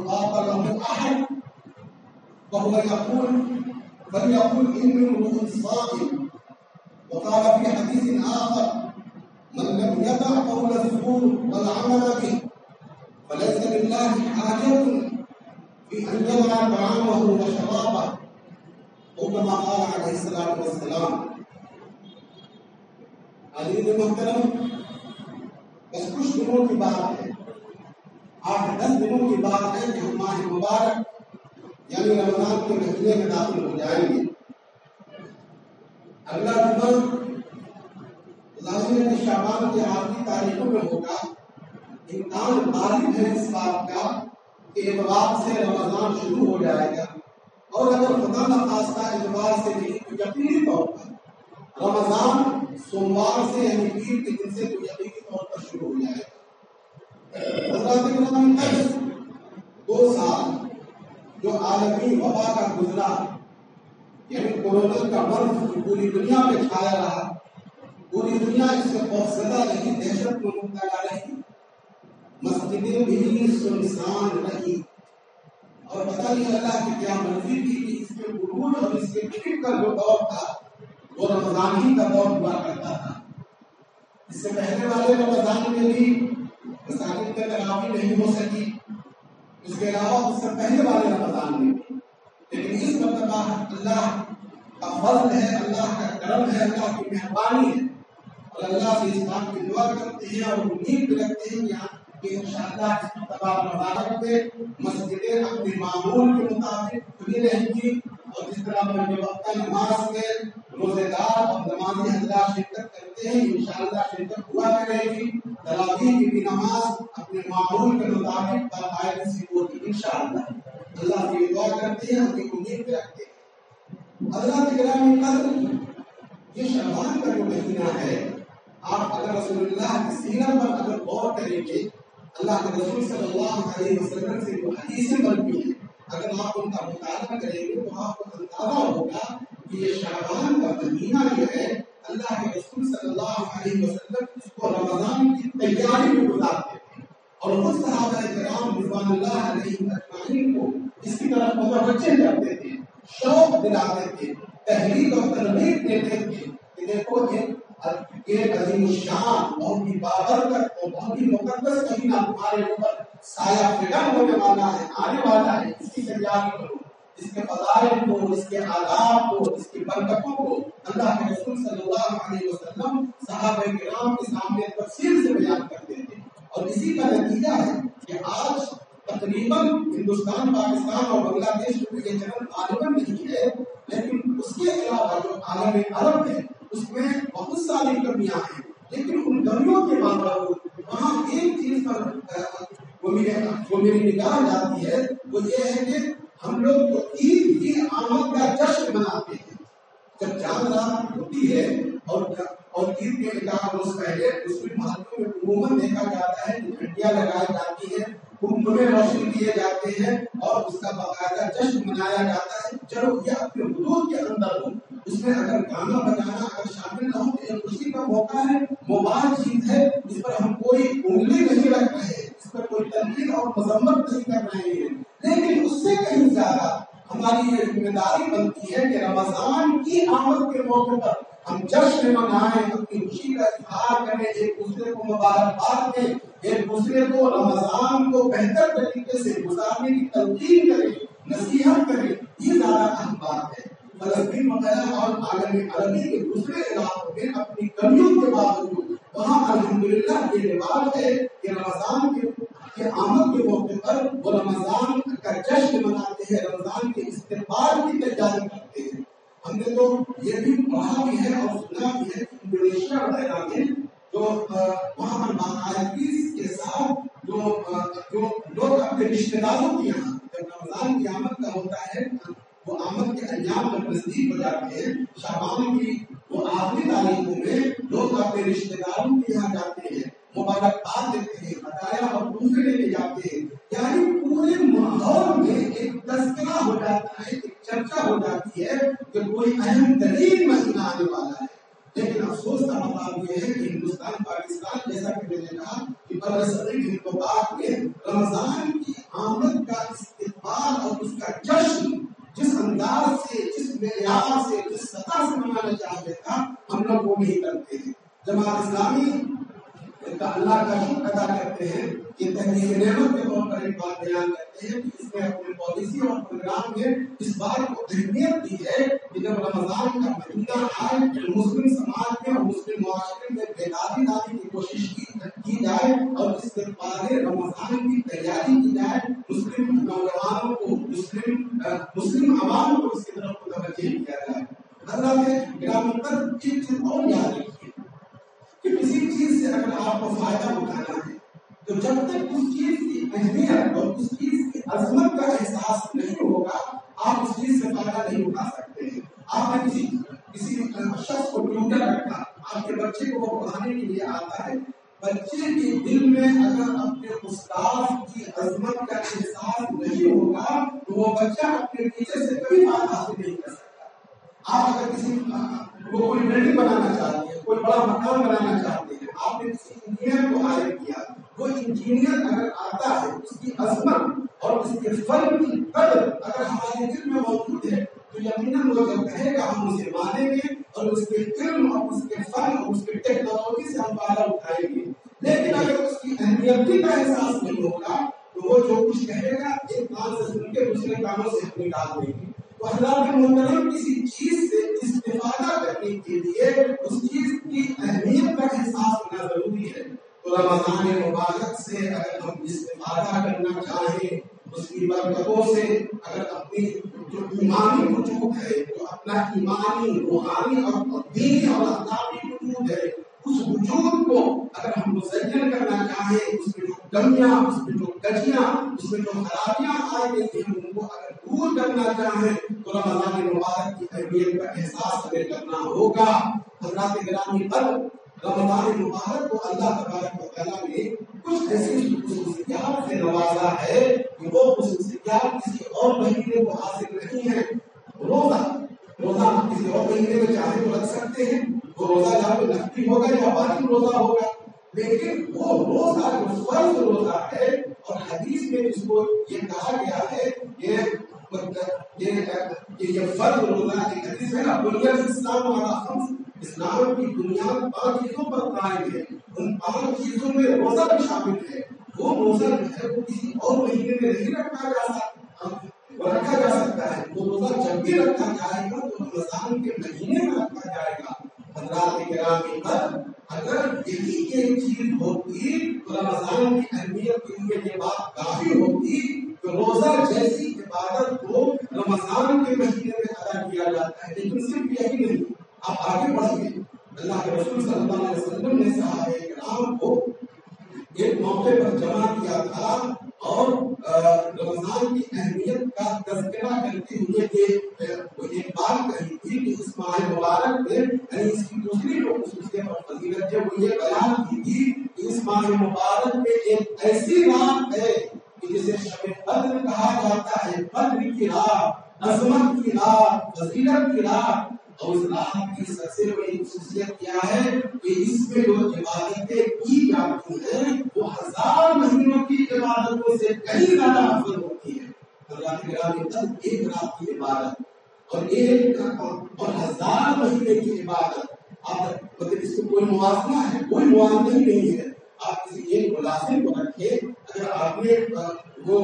قاتله أحد وهو يقول فليقل إني امرؤ صائم. وقال في حديث آخر من لم يدع قول الزور والعمل به فليس لله حاجة في أن يدع طعامه وشرابه أو كما قال عليه الصلاة والسلام. عزیز محترم، بس کچھ دنوں کی بات ہے، 8-10 دنوں کی بات ہے کہ ہم ماہ مبارک یعنی رمضان کے مہینے میں داخل ہو جائیں گے. اگلا جمعہ ظاہر شعبان کے آخری تاریخوں میں ہوگا. امکان غالب ہے اس بات کا کہ اتوار سے رمضان شروع ہو جائے گا، اور اگر خدا نخواستہ اتوار سے نہیں تو یقینی طور پر رمضان سوموار سے یعنی پیر کے دن سے تو یقینی طور پر شروع ہو جائے گا. حضرات کرام، 2 سال جو عالمی وبا کا گزرا یعنی کورونا کا مرض جو پوری دنیا میں چھایا رہا، پوری دنیا اس سے خوفزدہ رہی، دہشت میں مبتلا رہی، مسجدیں بھی سنسان رہی، اور پتہ نہیں اللہ کی کیا مرضی تھی کہ اس کے عروج اور اس کے پیک کا جو دور تھا وہ رمضان ہی کا دور ہوا کرتا تھا. اس سے پہلے والے رمضان میں بھی مساجد میں تراویح نہیں ہو سکی، اس کے علاوہ اس سے پہلے والے رمضان میں بھی. لیکن اس مرتبہ اللہ کا فضل ہے، اللہ کا کرم ہے، اللہ کی مہربانی ہے، اور اللہ سے اس بات کی دعا کرتے ہیں اور امید رکھتے ہیں کہ انشاءاللہ اس مرتبہ رمضان میں مسجدیں اپنے معمول کے مطابق کھلی رہیں گی، اور جس طرح میں وقت نماز میں روزے دار اور نمازی حضرات شرکت کرتے ہیں انشاءاللہ شرکت ہوا کرے گی. تراویح کی بھی نماز اپنے معمول کے مطابق باقاعدگی سے ہوگی انشاءاللہ. اللہ سے دعا کرتے ہیں، اپنی امید رکھتے ہیں. حضرات کرام قدر، یہ شعبان کا جو مہینہ ہے، آپ اگر رسول اللہ کی سیرت پر اگر غور کریں گے، اللہ کے رسول صلی اللہ علیہ وسلم سے جو حدیثیں مرفوع ہیں اگر آپ ان کا مطالعہ کریں گے تو آپ کو اندازہ ہوگا کہ یہ شعبان کا مہینہ جو ہے اللہ کے رسول صلی اللہ علیہ وسلم اس کو رمضان کی تیاری میں گزارتے تھے، اور خود صحابہ کرام رضوان اللہ علیہم اجمعین کو اس کی طرف متوجہ کرتے تھے، شوق دلاتے تھے، تحریک اور ترغیب دیتے تھے کہ دیکھو یہ عظیم الشان بہت ہی بابرکت اور بہت ہی مقدس مہینہ تمہارے اوپر سایہ فکر ہونے والا ہے، آنے والا ہے، اس کی تیاری کرو. اس کے فضائل کو، اس کے آداب کو، اس کی برکتوں کو اللہ کے رسول صلی اللہ علیہ وسلم صحابہ کرام کے سامنے تفصیل سے بیان کرتے تھے. اور اسی کا نتیجہ ہے کہ آج تقریباً ہندوستان، پاکستان اور بنگلہ دیش میں یہ چلن غالباً نہیں ہے، لیکن اس کے علاوہ جو عالم عرب ہے اس میں بہت ساری کمیاں ہیں. لیکن ان کمیوں کے باوجود وہاں ایک چیز پر وہ میری نگاہ جاتی ہے، وہ یہ ہے کہ ہم لوگ جو عید کی آمد کا جشن مناتے ہیں، جب چاند رات ہوتی ہے اور عید کے 1 روز پہلے اس کے محلوں میں عموماً دیکھا جاتا ہے کہ گھنٹیاں لگائی جاتی ہیں، کنبے روشن کیے جاتے ہیں اور اس کا باقاعدہ جشن منایا جاتا ہے. چلو یہ اپنے حدود کے اندر ہو، اس میں اگر گانا بجانا اگر شامل نہ ہو تو یہ خوشی کا موقع ہے، مباح چیز ہے، اس پر ہم کوئی انگلی نہیں رکھ رہے، اس پر کوئی تنقید اور مذمت نہیں کر رہے ہیں. لیکن اس سے کہیں زیادہ ہماری یہ ذمہ داری بنتی ہے کہ رمضان کی آمد کے موقع پر ہم جشن منائیں، اپنی خوشی کا اظہار کریں، ایک دوسرے کو مبارکباد دیں، ایک دوسرے کو رمضان کو بہتر طریقے سے گزارنے کی تلقین کریں، نصیحت کریں. یہ زیادہ اہم بات ہے. فلسطین وغیرہ اور عالم عربی کے دوسرے علاقوں میں اپنی کمیوں کے باوجود وہاں الحمدللہ یہ رواج ہے کہ رمضان کے آمد کے موقع پر وہ رمضان کا جشن مناتے ہیں، رمضان کے استقبال کی تیاری کرتے ہیں. ہم نے تو یہ بھی پڑھا بھی ہے اور سنا بھی ہے کہ انڈونیشیا وغیرہ میں جو وہاں پر باقاعدگی کے ساتھ جو لوگ اپنے رشتے داروں کے یہاں جب رمضان کی آمد کا ہوتا ہے، وہ آمد کے ایام پر نزدیک ہو جاتے ہیں، شعبان کی وہ آخری تاریخوں میں لوگ اپنے رشتے داروں کے یہاں جاتے ہیں، مبارکباد دیتے ہیں، ہدایہ اور دوسرے لے کے جاتے ہیں. یعنی پورے ماحول میں ایک تذکرہ ہو جاتا ہے، ایک چرچا ہو جاتی ہے کہ کوئی اہم ترین مہینہ آنے والا ہے. لیکن افسوس کا مقام یہ ہے کہ ہندوستان، پاکستان جیسا کہ میں نے کہا کہ برصغیر تو بعد میں رمضان کی آمد کا استقبال اور اس کا جشن جس انداز سے، جس معیار سے، جس سطح سے منانا چاہتے تھا، ہم لوگ وہ نہیں کرتے ہیں۔ جماعت اسلامی کا اللہ کا شکر ادا کرتے ہیں کہ تحریک نعمت کے طور پر ایک بات بیان کرتے ہیں کہ اس نے اپنے پالیسی اور پروگرام میں اس بات کو اہمیت دی ہے کہ جب رمضان کا مہینہ آئے مسلم سماج میں اور مسلم معاشرے میں بیداری لانے کی کوشش کی جائے اور اس سے پہلے رمضان کی تیاری کی جائے، مسلم نوجوانوں کو، مسلم عوام کو اس کی طرف متوجہ کیا جائے۔ حضرات گرامی پر ایک چیز اور یاد رکھیے کہ کسی چیز سے اگر آپ کو فائدہ اٹھانا ہے تو جب تک اس چیز کی اہمیت اور اس چیز کی عظمت کا احساس نہیں ہوگا، آپ اس چیز سے فائدہ نہیں اٹھا سکتے ہیں۔ آپ نے کسی شخص کو ٹیوٹر رکھا، آپ کے بچے کو وہ پڑھانے کے لیے آتا ہے، بچے کے دل میں اگر اپنے استاد کی عظمت کا احساس نہیں ہوگا تو وہ بچہ اپنے ٹیچر سے کبھی فائدہ حاصل نہیں کر سکتا۔ آپ اگر کسی کو کوئی بلڈنگ بنانا چاہتے ہیں، کوئی بڑا مکان بنانا چاہتے ہیں، آپ نے کسی انجینئر کو ہائر کیا، وہ انجینئر اگر آتا ہے، اس کی عظمت اور اس کے فن کی قدر اگر ہمارے دل میں موجود ہے تو یقیناً وہ جب کہے گا ہم اسے مانیں گے اور اس کے علم اور اس کے فن اور اس کے ٹیکنالوجی سے ہم فائدہ اٹھائیں گے۔ لیکن اگر اس کی اہمیت کا احساس نہیں ہوگا تو وہ جو کچھ کہے گا ایک کان سے سن کے دوسرے کانوں سے ہم نکال دیں گے۔ تو حضرات محترم، کسی چیز سے استفادہ کرنے کے لیے اس چیز کی اہمیت کا احساس ہونا ضروری ہے۔ تو رمضان مبارک سے اگر ہم استفادہ کرنا چاہیں، اس کی برکتوں سے اگر اپنی جو ایمانی وجود ہے، جو اپنا ایمانی، روحانی اور دینی اور اخلاقی وجود ہے، اس وجود کو اگر ہم مزین کرنا چاہیں، اس میں جو کمیاں، اس میں جو کجیاں، اس میں جو خرابیاں آ گئی ہیں، ان کو اگر دور کرنا چاہیں تو رمضان مبارک کی اہمیت کا احساس ہمیں کرنا ہوگا۔ حضرات گرامی پر رمضان مبارک کو اللہ تبارک و تعالیٰ نے کچھ ایسی خصوصیات سے نوازا ہے کہ وہ خصوصیات کسی اور مہینے کو حاصل نہیں ہے۔ روزہ کسی اور مہینے میں چاہے تو رکھ سکتے ہیں، وہ روزہ یا تو نفلی ہوگا یا واجب روزہ ہوگا، لیکن وہ روزہ جو فرض روزہ ہے اور حدیث میں جس کو یہ کہا گیا ہے یہ فرض روزہ ایک حدیث ہے نا، بنیاد اسلام والا خمس، اسلام کی بنیاد 5 چیزوں پر قائم ہے، ان 5 چیزوں میں روزہ بھی شامل ہے۔ وہ روزہ جو ہے وہ کسی اور مہینے میں نہیں رکھا جا سکتا، وہ رکھا جا سکتا ہے، وہ روزہ جب بھی رکھا جائے گا تو رمضان کے مہینے میں رکھا جائے گا۔ حضرات گرامی پر اگر یہی ایک چیز ہوتی تو رمضان کی اہمیت کے لیے یہ بات کافی ہوتی کہ روزہ جیسی عبادت کو رمضان کے مہینے میں ادا کیا جاتا ہے، لیکن صرف یہی نہیں، آپ آگے بڑھیے۔ اللہ کے رسول صلی اللہ علیہ وسلم نے صحابہ کرام کو ایک موقع پر جمع کیا تھا اور رمضان کی اہمیت کا تذکرہ کرتے ہوئے ایک بات کہی تھی کہ اس ماہ مبارک میں، یعنی اس کی دوسری جو خصوصیت اور فضیلت ہے وہ یہ بیان کی تھی کہ اس ماہ مبارک میں ایک ایسی رات ہے کہ جسے شب قدر کہا جاتا ہے، قدر کی رات، عظمت کی رات، فضیلت کی رات۔ اور اس رات کی سب سے بڑی خصوصیت کیا ہے کہ اس میں جو عبادتیں کی جاتی ہیں وہ 1000 مہینوں کی عبادتوں سے کہیں زیادہ افضل ہوتی ہے۔ اللہ کے گرامی، ایک رات کی عبادت اور 1000 مہینے کی عبادت، آپ مطلب اس کو کوئی موازنہ ہے، کوئی موازنہ ہی نہیں ہے۔ آپ کسی ایک ملازم کو رکھے، اگر آپ نے وہ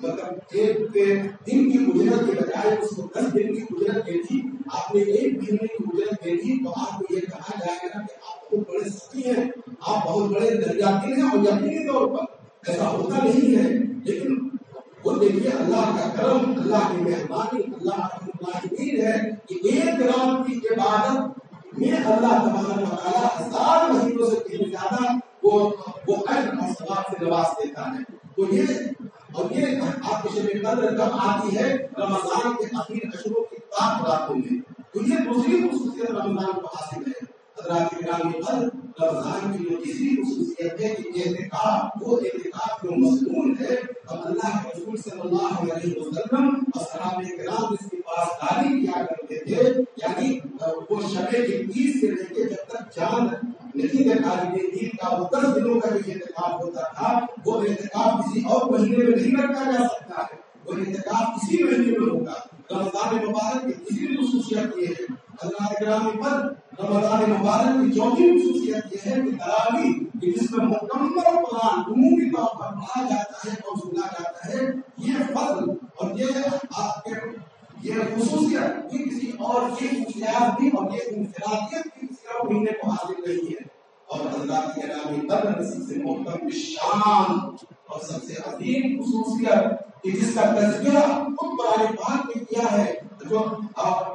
مطلب ایک دن کی اجرت کے بجائے اس کو 10 دن کی اجرت دے دی، آپ نے 1 مہینے کی اجرت دے دی، تو آپ کو یہ کہا جائے گا کہ آپ بہت بڑے سخی ہیں، آپ بہت بڑے دریاتی ہیں، اور یقینی طور پر ایسا ہوتا نہیں ہے۔ لیکن وہ دیکھیے اللہ کا کرم، اللہ کی مہربانی، اللہ کی ہے کہ ایک رات کی عبادت میں اللہ تبارک و تعالیٰ 1000 مہینوں سے کہیں زیادہ وہ اجر اور ثواب سے نواز دیتا ہے۔ تو یہ آپ کی شب قدر کب آتی ہے؟ رمضان کے آخری اشروں کی 7 راتوں میں۔ تو یہ دوسری خصوصیت رمضان کو حاصل ہے۔ حضرات گرامی پر رمضان کی جو تیسری خصوصیت ہے کہ اعتکاف، وہ اعتکاف جو مصنون ہے اور اللہ کے رسول صلی اللہ علیہ وسلم اور صحابہ کرام اس کی پاسداری کیا کرتے تھے، یعنی وہ شب 21 سے لے کے جب تک چاند نہیں دکھائی دے عید کا وہ 10 دنوں کا جو اعتکاف ہوتا تھا وہ اعتکاف کسی اور مہینے میں نہیں رکھا جا سکتا ہے، وہ اعتکاف اسی مہینے میں ہوگا۔ رمضان مبارک کی تیسری خصوصیت یہ ہے، حضرات کرام پر رمضان مبارک کی چوتھی خصوصیت یہ ہے کہ تراویح کہ جس میں مکمل قرآن عمومی طور پر پڑھا جاتا ہے اور سنا جاتا ہے، یہ فضل اور یہ خصوصیت یہ کسی اور کی خصوصیات بھی اور یہ انفرادیت کی کسی اور مہینے کو حاصل نہیں ہے۔ اور حضرات کرام پر سب سے محترم شان اور سب سے عظیم خصوصیت کہ جس کا تذکرہ خود قرآن پاک نے کیا ہے،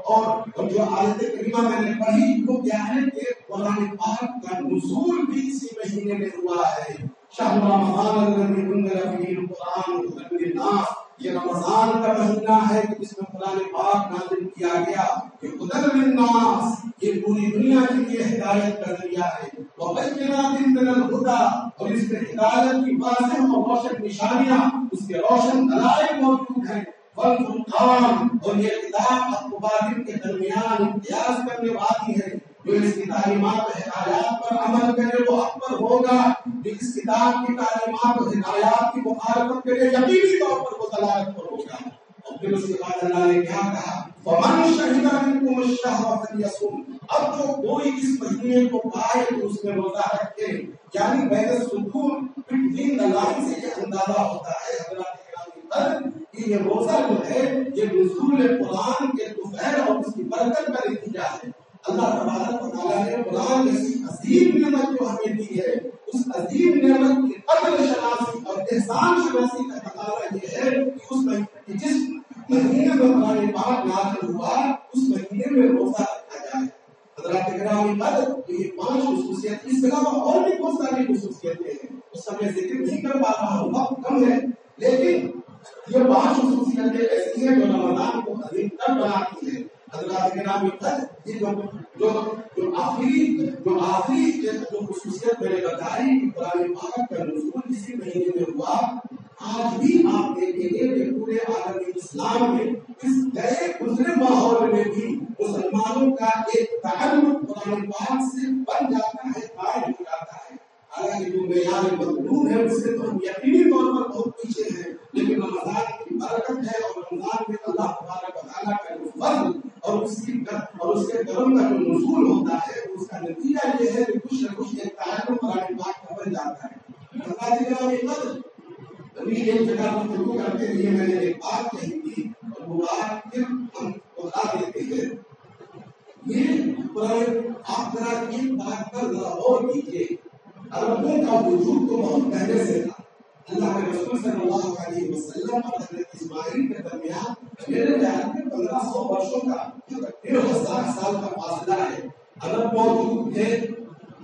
اور جو آیت کریمہ میں نے پڑھی وہ کیا ہے کہ قرآن پاک کا نزول بھی اسی مہینے میں ہوا ہے۔ شہر رمضان الذی انزل فیہ القرآن ہدی للناس، یہ رمضان کا مہینہ ہے کہ جس میں قرآن پاک نازل کیا گیا کہ ہدی للناس، یہ پوری دنیا کے لیے ہدایت کا ذریعہ ہے۔ وبینات من الہدی، اور اس میں ہدایت کی واضح اور روشن نشانیاں، اس کے روشن دلائل موجود ہیں۔ والفرقان، اور یہ کتاب حق و باطل کے درمیان امتیاز کرنے والی ہے۔ جو اس کی تعلیمات و ہدایات پر عمل کرے وہ حق پر ہوگا، جو اس کتاب کی تعلیمات و ہدایات کی مخالفت کرے یقینی طور پر وہ ضلالت پر ہوگا۔ اور پھر اس کے بعد اللہ نے کیا کہا، فَمَنْ شَهِدَ مِنْكُمُ الشَّهْرَ فَلْيَصُمْ، اب جو کوئی اس مہینے کو پائے تو اس میں روزہ رکھے۔ یعنی بین السطور بٹوین دی لائن سے یہ اندازہ ہوتا ہے حضرات کرام کہ یہ روزہ جو ہے یہ نزول قرآن کے دوپہر اور اس کی برکت کا نتیجہ ہے۔ اللہ تبارک و تعالیٰ نے قرآن جیسی عظیم نعمت جو ہمیں دی ہے، اس عظیم نعمت کی قدر شناسی اور احسان شناسی کا تقاضا یہ ہے کہ اس میں جس مہینے میں قرآن پاک نازل ہوا اس مہینے میں روزہ رکھا جائے۔ حضرات کرام قدر یہ 5 خصوصیت، اس کے علاوہ اور بھی بہت ساری خصوصیتیں ہیں، اس کا میں ذکر نہیں کر پا رہا ہوں، وقت کم ہے، لیکن یہ 5 خصوصیتیں ایسی ہیں جو رمضان کو عظیم تر بناتی ہیں۔ حضرات کرام قدر یہ جو آخری جو خصوصیت میں نے بتائی کہ قرآن پاک کا نزول اسی مہینے میں ہوا، آج بھی آپ دیکھیں گے کہ پورے عالم اسلام میں اس گئے گزرے ماحول میں بھی مسلمانوں کا ایک تعلق قرآن پاک سے بن جاتا ہے، قائم ہو جاتا ہے۔ حالانکہ جو معیار مطلوب ہے اس سے تو ہم یقینی طور پر بہت پیچھے ہیں، لیکن رمضان کی برکت ہے اور رمضان میں اللہ تبارک و تعالیٰ کا جو فضل اور اس کے کرم کا جو نزول ہوتا ہے اس کا نتیجہ یہ ہے کہ کچھ نہ کچھ ایک تعلق قرآن پاک کا بن جاتا ہے۔ ابھی ایک جگہ ہم شروع کرتے ہوئے میں نے ایک بات کہی تھی اور وہ بات پھر ہم بتا دیتے ہیں۔ یہ قرآن آپ ذرا ایک بات پر ذرا غور کیجیے، عربوں کا وجود تو بہت پہلے سے تھا۔ اللہ کے رسول صلی اللہ علیہ وسلم اور حضرت اسماعیل کے درمیان میرے خیال میں 1500 برسوں کا 1000 سال کا فاصلہ ہے۔ عرب موجود تھے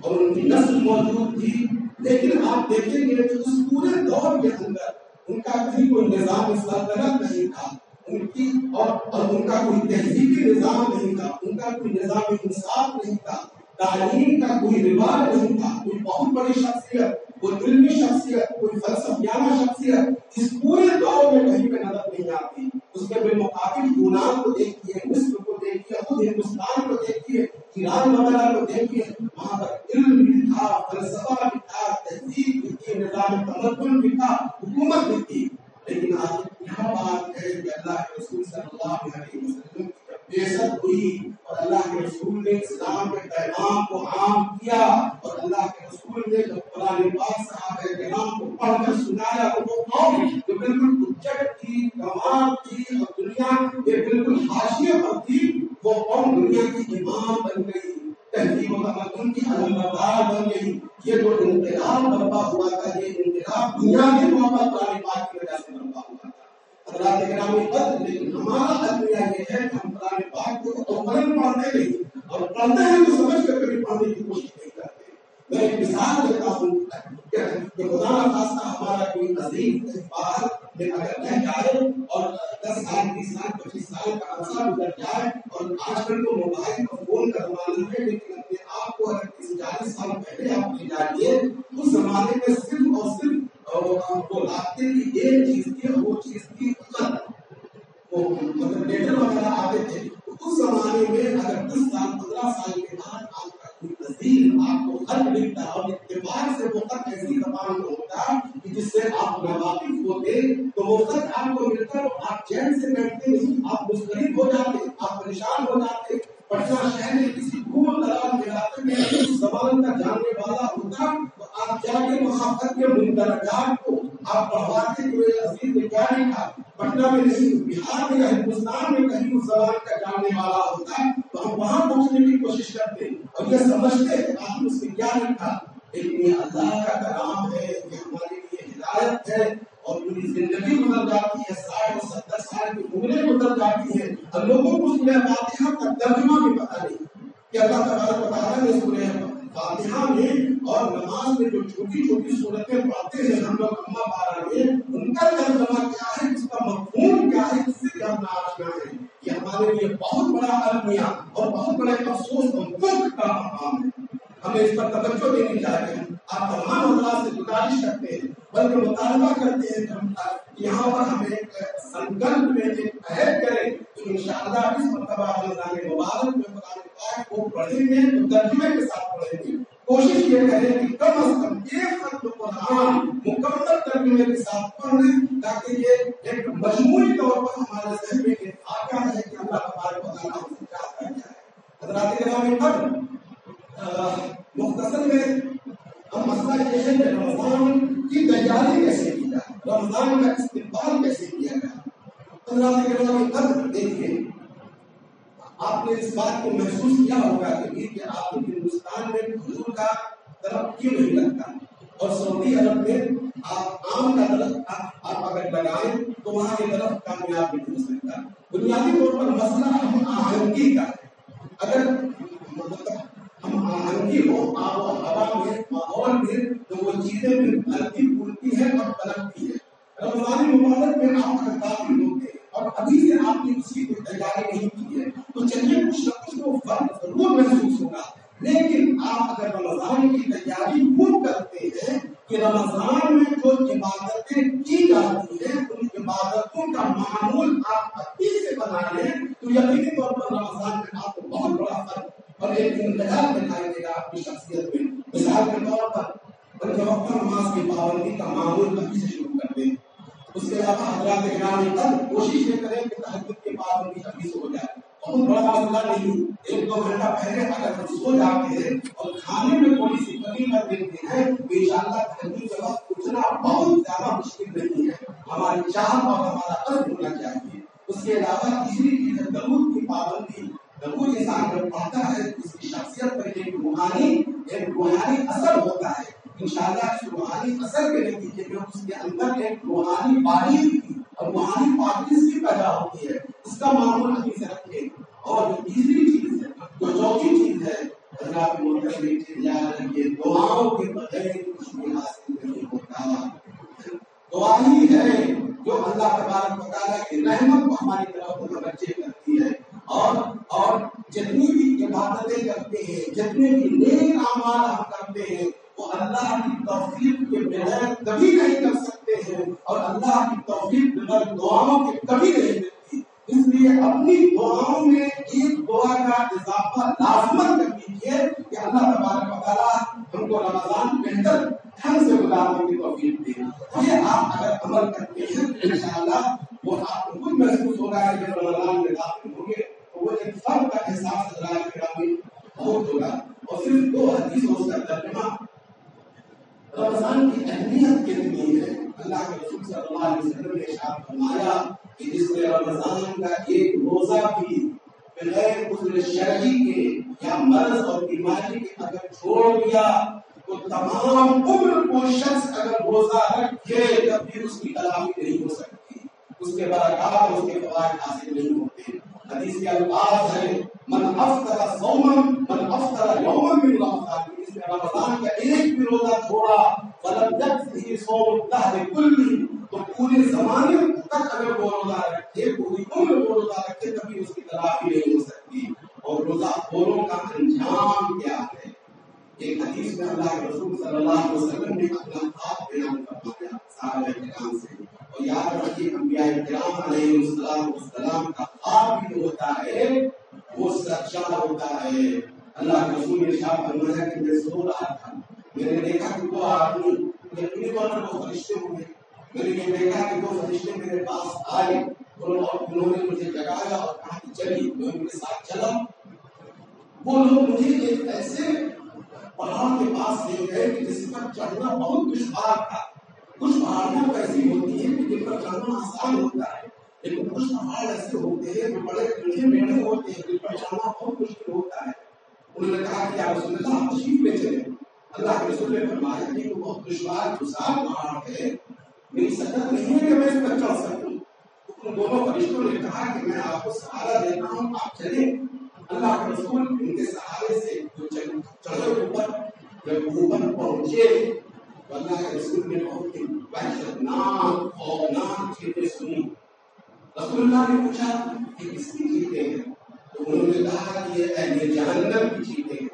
اور ان کی نسل موجود تھی، لیکن آپ دیکھیں گے کہ اس پورے دور کے اندر ان کا کہیں کوئی نظام سلطنت نہیں تھا، ان کی اور ان کا کوئی تہذیبی نظام نہیں تھا، ان کا کوئی نظام انصاف نہیں تھا، تعلیم کا کوئی رواج نہیں تھا، کوئی بہت بڑی شخصیت، کوئی علمی شخصیت، کوئی فلسفیانہ شخصیت اس پورے دور میں کہیں پہ نظر نہیں آتی۔ اس کے بالمقابل یونان کو دیکھیے، مصر کو دیکھیے، خود ہندوستان کو دیکھیے، ایران وغیرہ کو دیکھیے، وہاں پر علم بھی تھا، فلسفہ بھی تھا، تہذیب بھی تھی، نظام تمدن بھی تھا، حکومت بھی تھی۔ لیکن آج یہاں بات ہے کہ اللہ کے رسول صلی اللہ علیہ وسلم بعثت ہوئی اور اللہ کے رسول نے اسلام کے پیغام کو عام کیا، اور اللہ کے رسول نے جب قرآن پاک صحابہ کرام کو پڑھ کر سنایا تو وہ قوم جو بالکل اجڑ تھی، گنوار تھی اور دنیا یہ بالکل حاشیے پر تھی، وہ قوم دنیا کی امام بن گئی، تہذیب و تمدن کی علمبردار بن گئی۔ یہ جو انقلاب برپا ہوا تھا، یہ انقلاب بنیادی طور پر قرآن پاک کی وجہ سے برپا ہوا تھا۔ حضرات گرامی قدر، لیکن ہمارا المیہ یہ ہے کہ ہم قرآن پاک کو اوپرن پڑھتے نہیں اور پڑھتے ہیں تو سمجھ کر کبھی پڑھنے کی کوشش نہیں کرتے۔ میں ایک مثال دیتا ہوں کہ خدا نخواستہ ہمارا کوئی عظیم اخبار میں اگر رہ جائے اور 10 سال 20 سال 25 سال کا عرصہ گزر جائے، اور آج کل تو موبائل اور فون کا زمانہ ہے، لیکن اپنے آپ کو اگر 30-40 سال پہلے آپ لے جائیے، اس زمانے میں صرف اور صرف وہ رابطے کی ایک چیز تھی، اور وہ چیز تھی وہ مطلب لیٹر وغیرہ آتے تھے۔ اس زمانے میں اگر 10 سال 15 سال کے بعد آپ کا کوئی عزیز لکھتا اور اتفاق سے وہ خط ایسی زبان میں ہوتا کہ جس سے آپ ناواقف ہوتے تو وہ خط آپ کو ملتا تو آپ چین سے بیٹھتے نہیں، آپ مسترد ہو جاتے، آپ پریشان ہو جاتے۔ پٹنہ شہر میں کسی دور دراز علاقے میں اس زبان کا جاننے والا ہوتا تو آپ جا کے وہاں خط کے مندرجات کو آپ پڑھواتے ہوئے عزیز نے کیا لکھا، پٹنہ میں نہیں بہار میں یا ہندوستان میں کہیں اس زبان کا جاننے والا ہوتا تو ہم وہاں پہنچنے کی کوشش کرتے اور یہ سمجھتے کہ آپ اس نے کیا لکھا، لیکن یہ اللہ کا کلام ہے، یہ ہمارے لیے ہدایت ہے اور پوری زندگی گزر جاتی ہے، 60 اور 70 سال کی عمریں گزر جاتی ہے اور لوگوں کو سورہ فاتحہ کا ترجمہ بھی پتہ نہیں کہ اللہ تبارک و تعالیٰ نے سورہ فاتحہ میں اور نماز میں جو چھوٹی چھوٹی صورتیں پڑھتے ہیں ہم لوگ اما پارا میں، ان کا ترجمہ کیا ہے، اس کا مفہوم کیا ہے، اس سے کیا ناشنا ہے۔ یہ ہمارے لیے بہت بڑا المیہ اور بہت بڑے افسوس اور دکھ کا مقام ہے، ہمیں اس پر توجہ دینی چاہیے۔ آپ تمام حضرات سے گزارش کرتے ہیں بلکہ مطالبہ کرتے ہیں کہ ہم یہاں پر ہمیں ایک سنکلپ میں ایک عہد کریں کہ انشاءاللہ اس مرتبہ رمضان مبارک میں قرآن پاک کو پڑھیں گے تو ترجمے کے ساتھ پڑھیں گے، کوشش یہ کریں کہ کم از کم ایک ختم قرآن مکمل ترجمے کے ساتھ پڑھ لیں تاکہ یہ ایک مجموعی طور پر ہمارے ذہن میں آتا ہے کہ اللہ تبارک و تعالیٰ ہم سے چاہتا ہے۔ حضرات کرام قدر، مختصر میں اب مسئلہ یہ ہے کہ رمضان کی تیاری کیسے کی جائے، رمضان کا استقبال کیسے کیا جائے۔ حضرات کرام قدر، دیکھیے آپ نے اس بات کو محسوس کیا ہوگا کہ آپ کو ہندوستان میں کھجور کا درخت کیوں نہیں لگتا اور سعودی عرب میں آپ آم کا درخت آپ اگر لگائیں تو وہاں یہ درخت کامیاب نہیں ہو سکتا۔ بنیادی طور پر مسئلہ ہم آہنگی کا ہے، اگر ہم آہنگی ہو آب و ہوا میں ماحول میں تو وہ چیزیں پھر پھلتی پھولتی ہے اور پلکتی ہے۔ رمضان مبارک میں آپ اگر داخل ہوتے ہیں اور ابھی سے آپ نے اس کی کوئی تیاری نہیں کی ہے تو چلیے کچھ نہ کچھ تو فرق ضرور محسوس ہوگا، لیکن آپ اگر رمضان کی تیاری خوب کرتے ہیں کہ رمضان میں جو عبادتیں کی جاتی ہیں ان عبادتوں کا معمول آپ ابھی سے بنا لیں تو یقینی طور پر رمضان میں آپ کو بہت بڑا فرق اور ایک انقلاب دکھائی دے گا آپ کی شخصیت میں۔ مثال کے طور پر وقت نماز کی پابندی کا معمول ابھی سے شروع کر دیں۔ اس کے علاوہ حضرات گرامی قدر کوشش یہ کریں کہ تہجد کی پابندی ابھی سے ہو جائے، بہت بڑا مسئلہ نہیں، 1-2 گھنٹہ پہلے اگر ہم سو جاتے ہیں اور کھانے میں تھوڑی سی کمی کر دیتے ہیں تو انشاءاللہ تہجد کے وقت اٹھنا بہت زیادہ مشکل نہیں ہے، ہماری چاہت اور ہمارا قصد ہونا چاہیے۔ اس کے علاوہ تیسری چیز ہے درود کی پابندی۔ درود انسان جب پڑھتا ہے اس کی شخصیت پر ایک روحانی اثر ہوتا ہے، انشاءاللہ اس روحانی اثر کے نتیجے میں اس کے اندر ایک روحانی باریکی اور روحانی پاکیزگی پیدا ہوتی ہے، اس کا معمول ابھی سے رکھیں۔ اور جو تیسری چیز ہے، جو چوتھی چیز ہے، حضرات محترم چیز یاد رکھیے، دعاؤں کے بغیر کچھ بھی حاصل نہیں ہوتا۔ دعا ہی ہے جو اللہ تبارک و تعالیٰ کی رحمت کو ہماری طرف متوجہ کرتی ہے، اور جتنی بھی عبادتیں کرتے ہیں، جتنے بھی نیک اعمال ہم کرتے ہیں وہ اللہ کی توفیق کے بغیر کبھی نہیں کر سکتے ہیں اور اللہ کی توفیق بغیر دعاؤں کے کبھی نہیں ملتی۔ اس لیے اپنی دعاؤں میں ایک دعا کا اضافہ لازمن کر دیجیے کہ اللہ تبارک و تعالیٰ ہم کو رمضان بہتر ڈھنگ سے گزارنے کی توفیق دے۔ یہ آپ اگر عمل کرتے ہیں انشاءاللہ وہ آپ کو خود محسوس ہوگا کہ جب رمضان میں داخل ہوں گے تو وہ ایک فرق کا احساس حضرات گرامی بہت ہوگا۔ اور صرف 2 حدیثوں کا ترجمہ، رمضان کی اہمیت کتنی ہے، اللہ کے رسول صلی اللہ علیہ وسلم نے ارشاد فرمایا کہ اس میں رمضان کا ایک روزہ بھی بغیر عذر شرعی کے یا مرض اور بیماری کے اگر چھوڑ دیا تو تمام عمر کو شخص اگر روزہ رکھے تب بھی اس کی تلافی نہیں ہو سکتی، اس کے برکات اور اس کے فوائد حاصل نہیں ہوتے۔ حدیث کے الفاظ ہے من افطر صوما من افطر یوما من رمضان، اس میں رمضان کا ایک بھی روزہ چھوڑا فلم یکفہ صوم الدہر کلہ، تو پورے زمانے تک اگر وہ روزہ رکھے، پوری عمر وہ روزہ رکھے کبھی اس کی تلافی نہیں ہو سکتی۔ اور روزہ خوروں کا انجام کیا ہے، ایک حدیث میں اللہ کے رسول صلی اللہ علیہ وسلم نے اپنا خواب بیان فرمایا صحابہ کرام سے، اور یاد رکھیے انبیاء کرام علیہ السلام کا خواب بھی جو ہوتا ہے وہ سچا ہوتا ہے۔ اللہ کے رسول نے ارشاد فرمایا کہ میں سو رہا تھا میں نے دیکھا کہ وہ آدمی یقینی طور پر وہ فرشتے ہوئے. میں نے یہ دیکھا کہ وہ فرشتے میرے پاس آئے، انہوں نے مجھے جگایا اور کہا کہ چلیے. میں ان کے ساتھ چلا. وہ لوگ مجھے ایک ایسے پہاڑ کے پاس لے گئے کہ جس پر چڑھنا بہت دشوار تھا. کچھ پہاڑیاں ایسی ہوتی ہیں کہ جن پر چڑھنا آسان ہوتا ہے، لیکن کچھ پہاڑ ایسے ہوتے ہیں جو بڑے ٹیڑھے میڑھے ہوتے ہیں جن پر چڑھنا بہت مشکل ہوتا ہے. انہوں نے کہا کہ یا رسول اللہ تشریف لے چلیں. اللہ کے رسول نے فرمایا کہ وہ بہت دشوار گزار پہاڑ ہے، میری سکت نہیں ہے کہ میں اس پر چڑھ سکوں. ان دونوں فرشتوں نے کہا کہ میں آپ کو سہارا دیتا ہوں، آپ چلیں. اللہ کے رسول ان کے سہارے سے چڑھے اوپر. جب اوپر پہنچے تو اللہ کے رسول نے بہت ہی وحشتناک خوفناک چیزیں سنی. رسول اللہ نے پوچھا کہ کس کی چیزیں ہیں؟ تو انہوں نے کہا کہ یہ اہل جہنم کی چیزیں ہیں.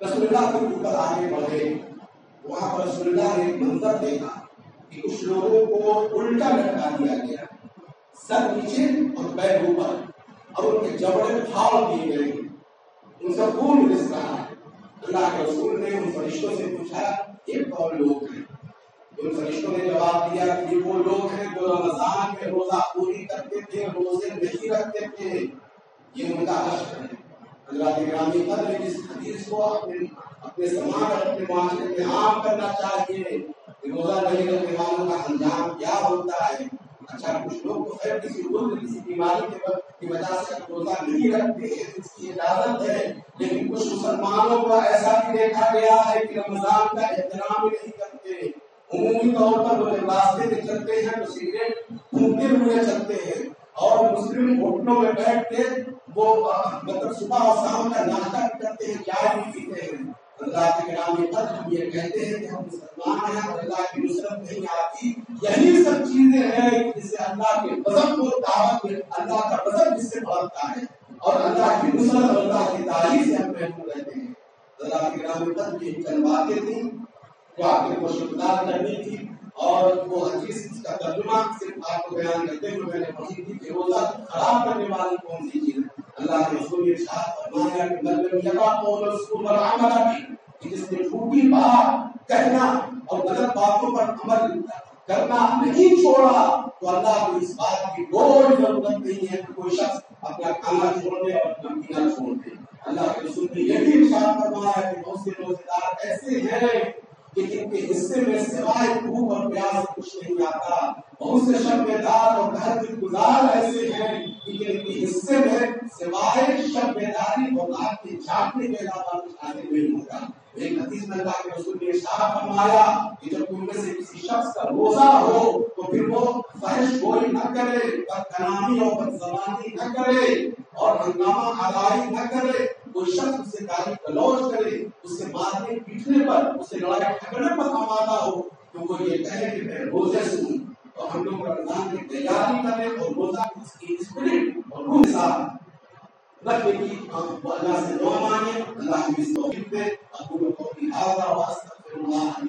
رسول اللہ کے اوپر آگے بڑھے. وہاں پر رسول اللہ نے ایک منظر دیکھا کہ کچھ لوگوں کو الٹا لٹکا دیا گیا، سر نیچے اور پیر اوپر، اور ان کے جبڑے پھاڑ دیے گئے، ان سے خون رس رہا ہے. اللہ کے رسول نے ان فرشتوں سے پوچھا یہ کون لوگ ہیں؟ ان فرشتوں نے جواب دیا کہ وہ لوگ ہیں جو رمضان میں روزہ پوری کرتے تھے، روزے نہیں رکھتے تھے. یہ ان کا حشر ہے. اللہ کے گرامی قدر اس حدیث کو اپنے سماج اور اپنے معاشرے میں عام کرنا چاہیے کہ روزہ نہیں رکھنے والوں کا انجام کیا ہوتا ہے. اچھا کچھ لوگ تو خیر کسی بیماری کی وجہ سے روزہ نہیں رکھتے ہیں، اس کی اجازت ہے، لیکن کچھ مسلمانوں کو ایسا بھی دیکھا گیا ہے کہ رمضان کا احترام نہیں کرتے. عمومی طور پر وہ جب راستے میں چلتے ہیں تو سگریٹ پھونکتے ہوئے چلتے ہیں، اور مسلم ہوٹلوں میں بیٹھ کے وہ مطلب صبح اور شام کا ناشتہ کرتے ہیں، چائے بھی پیتے ہیں. اللہ کے گرامی قدر ہم یہ کہتے ہیں کہ ہم مسلمان ہیں اور اللہ کی نصرت نہیں آتی. یہی سب چیزیں ہیں جس سے اللہ کے غضب کو دعوت میں اللہ کا غضب جس سے بڑھتا ہے، اور اللہ کی نصرت اور اللہ کی تعریف سے ہم محروم رہتے ہیں. اللہ کے گرامی قدر یہ چند باتیں تھیں جو آپ کو شکردار کرنی تھی، اور وہ حدیث کا ترجمہ صرف آپ کو بیان کرتے ہوئے میں نے پڑھی تھی کہ روزہ خراب کرنے والی کون سی چیز ہے. اللہ کے رسول نے ارشاد فرمایا کہ من لم یقع قول الزور والعمل به، کہ جس نے جھوٹی بات کہنا اور غلط باتوں پر عمل کرنا نہیں چھوڑا تو اللہ کو اس بات کی کوئی ضرورت نہیں ہے کہ کوئی شخص اپنا کھانا چھوڑ دے اور اپنا پینا چھوڑ دے. اللہ کے رسول نے یہ بھی ارشاد فرمایا کہ بہت سے روزے دار ایسے ہیں کہ جن کے حصے میں سوائے بھوک اور پیاس کچھ نہیں آتا. بہت سے شب بیدار اور تہجد گزار ایسے ہیں کہ جن کے حصے میں سوائے شب بیداری اور رات کے جاگنے کے علاوہ کچھ حاصل نہیں ہوتا. ایک حدیث میں اللہ کے رسول نے ارشاد فرمایا کہ جب تم میں سے کسی شخص کا روزہ ہو تو پھر وہ فحش گوئی نہ کرے، بدکلامی اور بدزبانی نہ کرے، اور ہنگامہ آرائی نہ کرے. کوئی شخص اس سے گالی گلوچ کرے، اس سے مارنے پیٹنے پر، اس سے لڑائی جھگڑے پر آمادہ ہو، تو وہ یہ کہے کہ میں روزے سے ہوں. اور ہم لوگ رمضان کی تیاری کریں اور روزہ اس کی اسپرٹ اور روح کے ساتھ رکھنے کی اللہ سے دعا مانگیں. اللہ ہمیں اس توفیق دے. اقول قولی ھذا واستغفر اللہ.